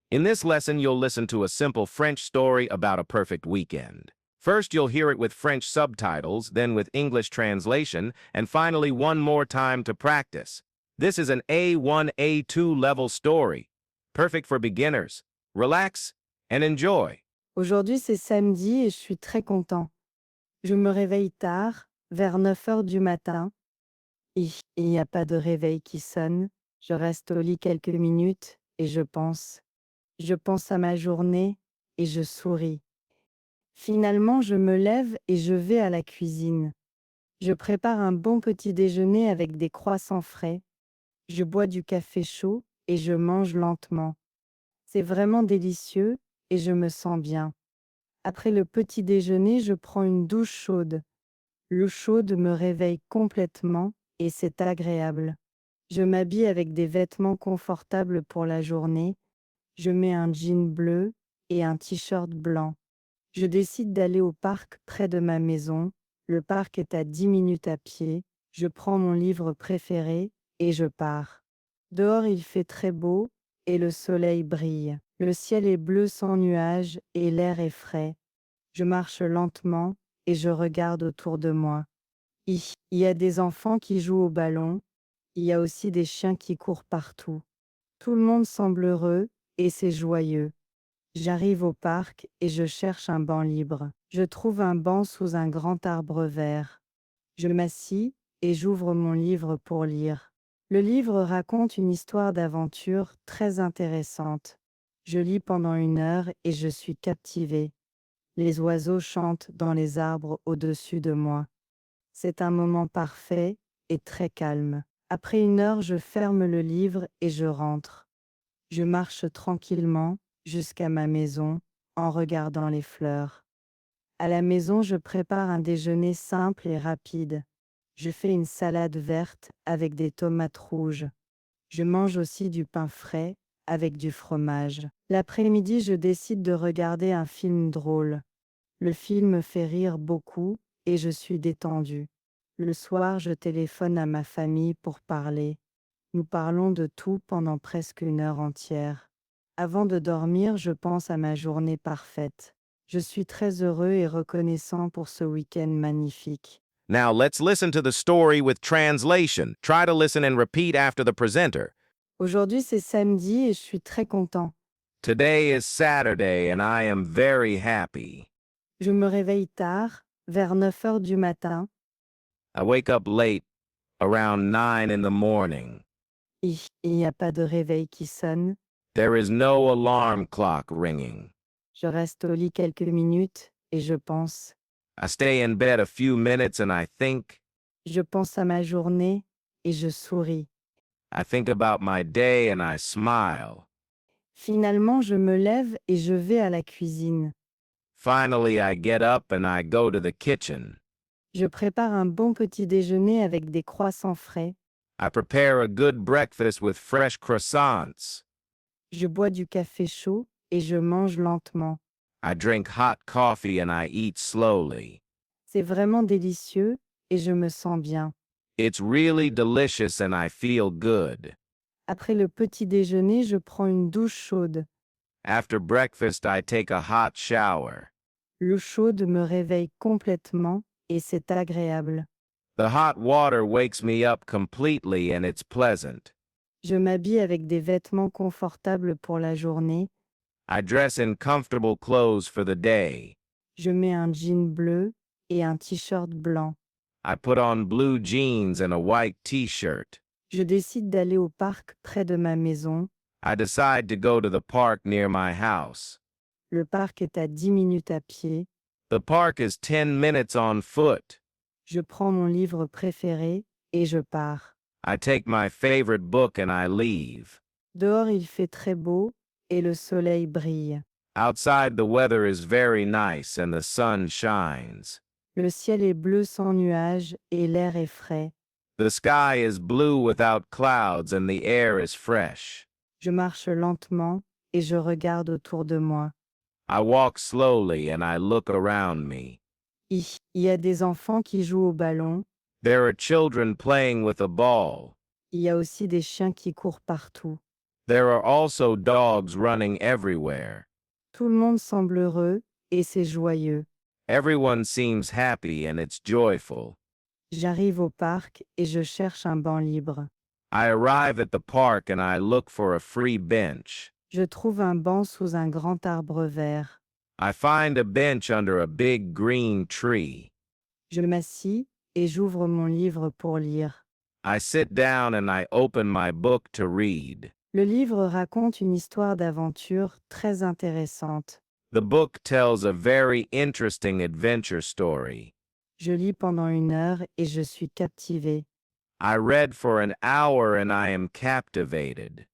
In this lesson, you'll listen to a simple French story about a perfect weekend. First, you'll hear it with French subtitles, then with English translation, and finally one more time to practice. This is an A1, A2 level story, perfect for beginners. Relax and enjoy. Aujourd'hui, c'est samedi et je suis très content. Je me réveille tard, vers 9 heures du matin. Et il n'y a pas de réveil qui sonne. Je reste au lit quelques minutes et je pense. Je pense à ma journée et je souris. Finalement, je me lève et je vais à la cuisine. Je prépare un bon petit déjeuner avec des croissants frais. Je bois du café chaud et je mange lentement. C'est vraiment délicieux et je me sens bien. Après le petit déjeuner, je prends une douche chaude. L'eau chaude me réveille complètement et c'est agréable. Je m'habille avec des vêtements confortables pour la journée. Je mets un jean bleu et un t-shirt blanc. Je décide d'aller au parc près de ma maison. Le parc est à 10 minutes à pied. Je prends mon livre préféré et je pars. Dehors, il fait très beau et le soleil brille. Le ciel est bleu sans nuages et l'air est frais. Je marche lentement et je regarde autour de moi. Il y a des enfants qui jouent au ballon. Il y a aussi des chiens qui courent partout. Tout le monde semble heureux et c'est joyeux. J'arrive au parc et je cherche un banc libre. Je trouve un banc sous un grand arbre vert. Je m'assis et j'ouvre mon livre pour lire. Le livre raconte une histoire d'aventure très intéressante. Je lis pendant 1 heure et je suis captivée. Les oiseaux chantent dans les arbres au-dessus de moi. C'est un moment parfait et très calme. Après 1 heure, je ferme le livre et je rentre. Je marche tranquillement jusqu'à ma maison en regardant les fleurs. À la maison, je prépare un déjeuner simple et rapide. Je fais une salade verte avec des tomates rouges. Je mange aussi du pain frais avec du fromage. L'après-midi, je décide de regarder un film drôle. Le film me fait rire beaucoup et je suis détendue. Le soir, je téléphone à ma famille pour parler. Nous parlons de tout pendant presque 1 heure entière. Avant de dormir, je pense à ma journée parfaite. Je suis très heureux et reconnaissant pour ce week-end magnifique. Now, let's listen to the story with translation. Try to listen and repeat after the presenter. Aujourd'hui, c'est samedi et je suis très content. Today is Saturday and I am very happy. Je me réveille tard, vers 9 heures du matin. I wake up late, around 9 in the morning. Il n'y a pas de réveil qui sonne. There is no alarm clock ringing. Je reste au lit quelques minutes et je pense. I stay in bed a few minutes and I think. Je pense à ma journée et je souris. I think about my day and I smile. Finalement, je me lève et je vais à la cuisine. Finally, I get up and I go to the kitchen. Je prépare un bon petit déjeuner avec des croissants frais. I prepare a good breakfast with fresh croissants. Je bois du café chaud et je mange lentement. I drink hot coffee and I eat slowly. C'est vraiment délicieux et je me sens bien. It's really delicious and I feel good. Après le petit déjeuner, je prends une douche chaude. After breakfast, I take a hot shower. L'eau chaude me réveille complètement et c'est agréable. The hot water wakes me up completely and it's pleasant. Je m'habille avec des vêtements confortables pour la journée. I dress in comfortable clothes for the day. Je mets un jean bleu et un t-shirt blanc. I put on blue jeans and a white t-shirt. Je décide d'aller au parc près de ma maison. I decide to go to the park near my house. Le parc est à 10 minutes à pied. The park is 10 minutes on foot. Je prends mon livre préféré et je pars. I take my favorite book and I leave. Dehors, il fait très beau et le soleil brille. Outside the weather is very nice and the sun shines. Le ciel est bleu sans nuages et l'air est frais. The sky is blue without clouds and the air is fresh. Je marche lentement et je regarde autour de moi. I walk slowly and I look around me. Il y a des enfants qui jouent au ballon. There are children playing with a ball. Il y a aussi des chiens qui courent partout. There are also dogs running everywhere. Tout le monde semble heureux, et c'est joyeux. Everyone seems happy and it's joyful. J'arrive au parc et je cherche un banc libre. I arrive at the park and I look for a free bench. Je trouve un banc sous un grand arbre vert. I find a bench under a big green tree. Je m'assis et j'ouvre mon livre pour lire. I sit down and I open my book to read. Le livre raconte une histoire d'aventure très intéressante. The book tells a very interesting adventure story. Je lis pendant 1 heure et je suis captivée. I read for an hour and I am captivated.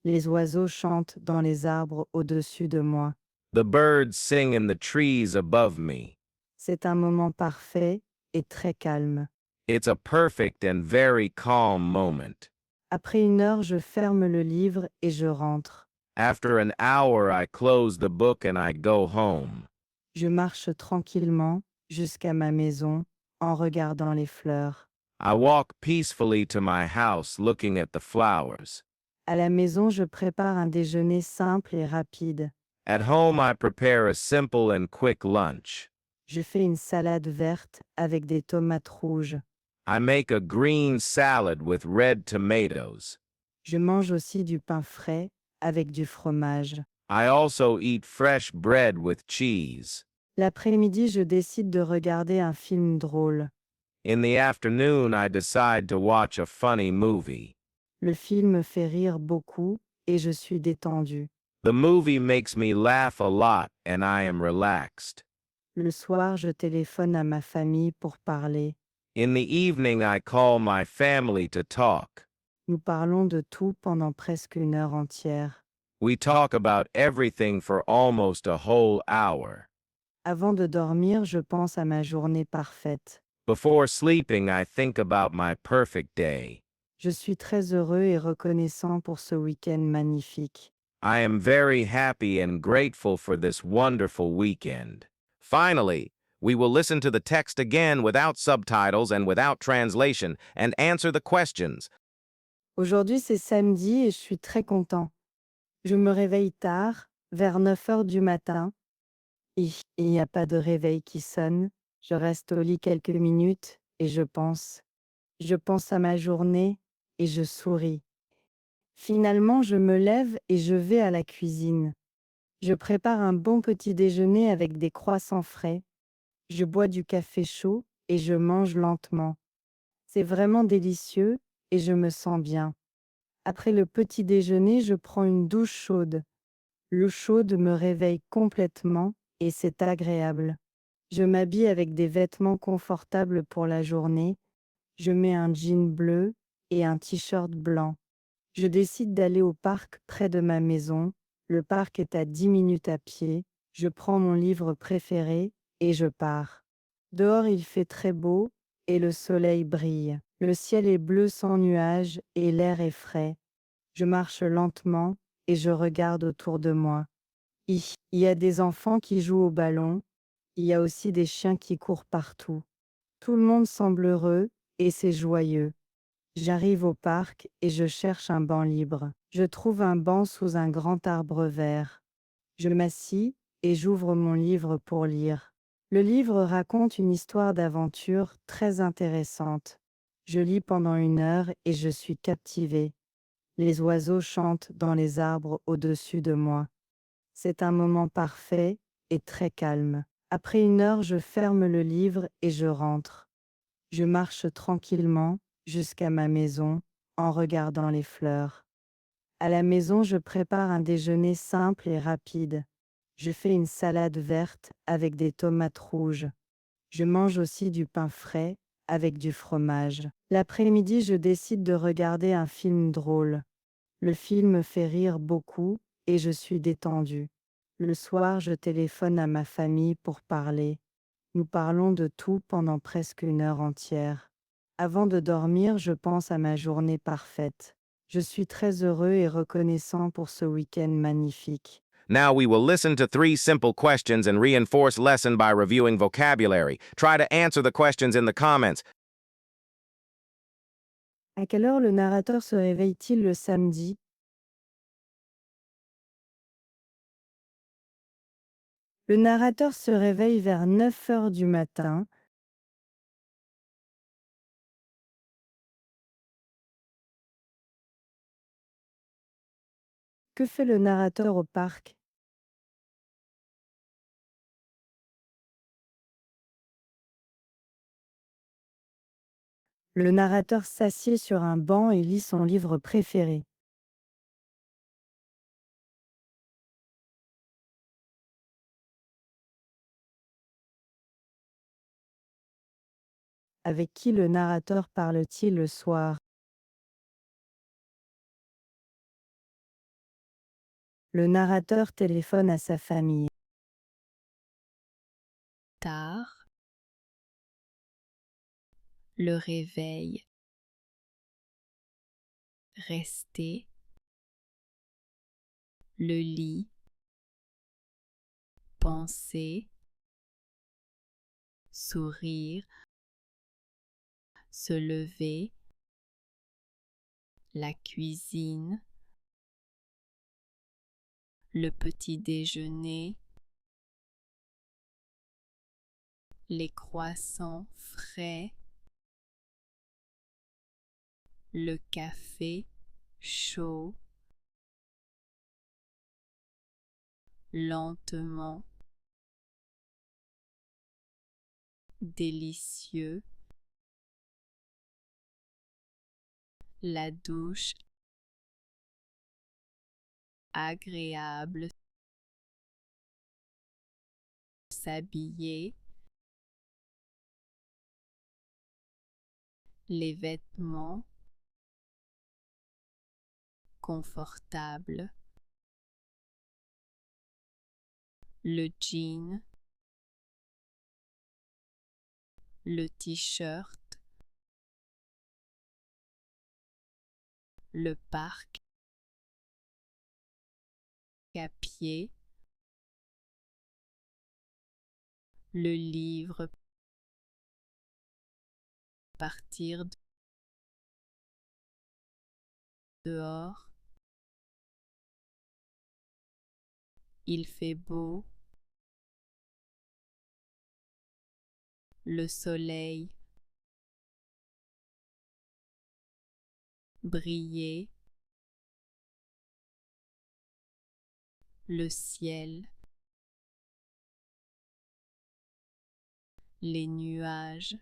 Les oiseaux chantent dans les arbres au-dessus de moi. The birds sing in the trees above me. C'est un moment parfait et très calme. It's a perfect and very calm moment. Après 1 heure, je ferme le livre et je rentre. After an hour, I close the book and I go home. Je marche tranquillement jusqu'à ma maison en regardant les fleurs. I walk peacefully to my house looking at the flowers. À la maison, je prépare un déjeuner simple et rapide. At home, I prepare a simple and quick lunch. Je fais une salade verte avec des tomates rouges. I make a green salad with red tomatoes. Je mange aussi du pain frais avec du fromage. I also eat fresh bread with cheese. L'après-midi, je décide de regarder un film drôle. In the afternoon, I decide to watch a funny movie. Le film me fait rire beaucoup et je suis détendue. The movie makes me laugh a lot and I am relaxed. Le soir, je téléphone à ma famille pour parler. In the evening, I call my family to talk. Nous parlons de tout pendant presque 1 heure entière. We talk about everything for almost a whole hour. Avant de dormir, je pense à ma journée parfaite. Before sleeping, I think about my perfect day. Je suis très heureux et reconnaissant pour ce week-end magnifique. I am very happy and grateful for this wonderful weekend. Finally, we will listen to the text again without subtitles and without translation and answer the questions. Aujourd'hui, c'est samedi et je suis très content. Je me réveille tard, vers 9 heures du matin. Et il n'y a pas de réveil qui sonne. Je reste au lit quelques minutes et je pense. Je pense à ma journée et je souris. Finalement, je me lève et je vais à la cuisine. Je prépare un bon petit déjeuner avec des croissants frais. Je bois du café chaud et je mange lentement. C'est vraiment délicieux et je me sens bien. Après le petit déjeuner, je prends une douche chaude. L'eau chaude me réveille complètement et c'est agréable. Je m'habille avec des vêtements confortables pour la journée. Je mets un jean bleu et un t-shirt blanc. Je décide d'aller au parc près de ma maison. Le parc est à 10 minutes à pied. Je prends mon livre préféré et je pars. Dehors, il fait très beau et le soleil brille. Le ciel est bleu sans nuages et l'air est frais. Je marche lentement et je regarde autour de moi. Il y a des enfants qui jouent au ballon. Il y a aussi des chiens qui courent partout. Tout le monde semble heureux et c'est joyeux. J'arrive au parc et je cherche un banc libre. Je trouve un banc sous un grand arbre vert. Je m'assis et j'ouvre mon livre pour lire. Le livre raconte une histoire d'aventure très intéressante. Je lis pendant 1 heure et je suis captivée. Les oiseaux chantent dans les arbres au-dessus de moi. C'est un moment parfait et très calme. Après 1 heure, je ferme le livre et je rentre. Je marche tranquillement jusqu'à ma maison en regardant les fleurs. À la maison, je prépare un déjeuner simple et rapide. Je fais une salade verte avec des tomates rouges. Je mange aussi du pain frais avec du fromage. L'après-midi, je décide de regarder un film drôle. Le film me fait rire beaucoup et je suis détendue. Le soir, je téléphone à ma famille pour parler. Nous parlons de tout pendant presque 1 heure entière. Avant de dormir, je pense à ma journée parfaite. Je suis très heureux et reconnaissant pour ce week-end magnifique. Now we will listen to 3 simple questions and reinforce lesson by reviewing vocabulary. Try to answer the questions in the comments. À quelle heure le narrateur se réveille-t-il le samedi? Le narrateur se réveille vers 9 heures du matin. Que fait le narrateur au parc? Le narrateur s'assied sur un banc et lit son livre préféré. Avec qui le narrateur parle-t-il le soir? Le narrateur téléphone à sa famille. Tard, le réveil, rester, le lit, penser, sourire, se lever, la cuisine, le petit déjeuner, les croissants frais, le café chaud, lentement, délicieux, la douche agréable, s'habiller, les vêtements confortables, le jean, le t-shirt, le parc à pied, le livre, partir dehors, il fait beau, le soleil, briller, le ciel, les nuages,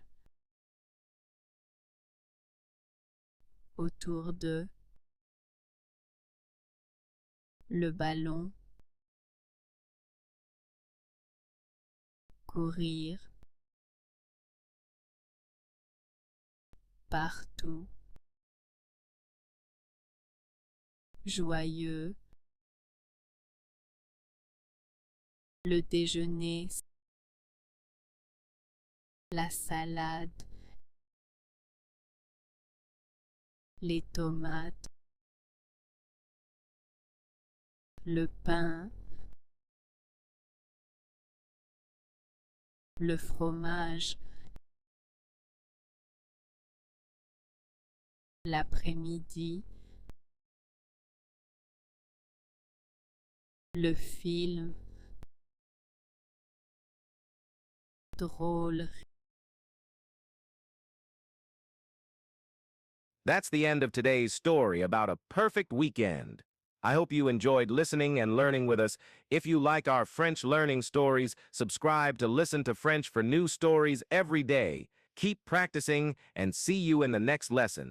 autour d'eux, le ballon, courir, partout, joyeux, le déjeuner, la salade, les tomates, le pain, le fromage, l'après-midi, le film, drôle. That's the end of today's story about a perfect weekend. I hope you enjoyed listening and learning with us. If you like our French learning stories, subscribe to Listen to French for new stories every day. Keep practicing and see you in the next lesson.